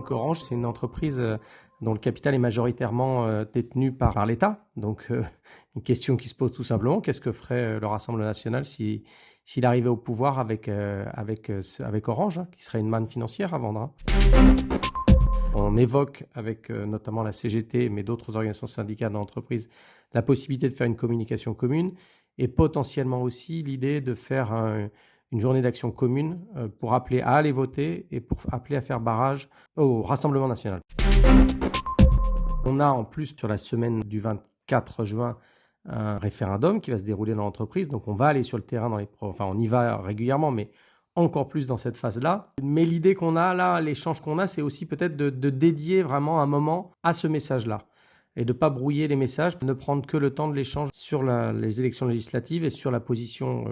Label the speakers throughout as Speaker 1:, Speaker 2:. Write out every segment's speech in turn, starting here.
Speaker 1: Donc Orange, c'est une entreprise dont le capital est majoritairement détenu par l'État. Donc une question qui se pose tout simplement, qu'est-ce que ferait le Rassemblement national s'il arrivait au pouvoir avec Orange, qui serait une manne financière à vendre. On évoque avec notamment la CGT, mais d'autres organisations syndicales dans l'entreprise, la possibilité de faire une communication commune et potentiellement aussi l'idée de faire une journée d'action commune pour appeler à aller voter et pour appeler à faire barrage au Rassemblement national. On a en plus sur la semaine du 24 juin un référendum qui va se dérouler dans l'entreprise. Donc on va aller sur le terrain on y va régulièrement, mais encore plus dans cette phase-là. Mais l'idée qu'on a là, l'échange qu'on a, c'est aussi peut-être de dédier vraiment un moment à ce message-là et de ne pas brouiller les messages, de ne prendre que le temps de l'échange sur les élections législatives et sur la position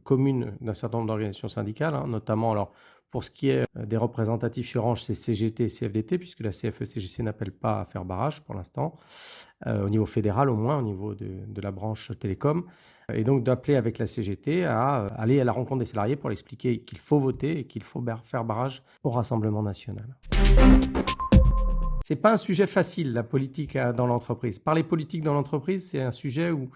Speaker 1: commune d'un certain nombre d'organisations syndicales, notamment alors pour ce qui est des représentatifs chez Orange, c'est CGT et CFDT, puisque la CFE-CGC n'appelle pas à faire barrage pour l'instant, au niveau fédéral au moins, au niveau de la branche télécom. Et donc d'appeler avec la CGT à aller à la rencontre des salariés pour l'expliquer qu'il faut voter et qu'il faut faire barrage au Rassemblement national. C'est pas un sujet facile, la politique dans l'entreprise. Parler politique dans l'entreprise, c'est un sujet où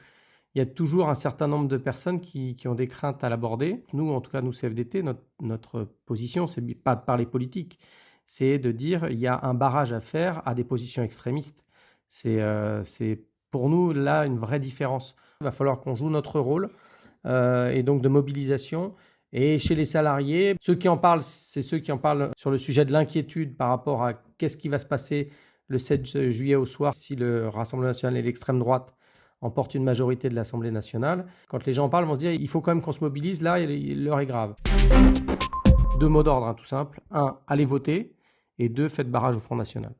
Speaker 1: il y a toujours un certain nombre de personnes qui ont des craintes à l'aborder. Nous, en tout cas, nous, CFDT, notre position, c'est pas de parler politique, c'est de dire il y a un barrage à faire à des positions extrémistes. C'est pour nous, là, une vraie différence. Il va falloir qu'on joue notre rôle et donc de mobilisation. Et chez les salariés, ceux qui en parlent, c'est ceux qui en parlent sur le sujet de l'inquiétude par rapport à qu'est-ce qui va se passer le 7 juillet au soir si le Rassemblement national et l'extrême droite emportent une majorité de l'Assemblée nationale. Quand les gens en parlent, ils vont se dire il faut quand même qu'on se mobilise, là, l'heure est grave. 2 mots d'ordre, tout simple. 1, allez voter. Et 2, faites barrage au Front national.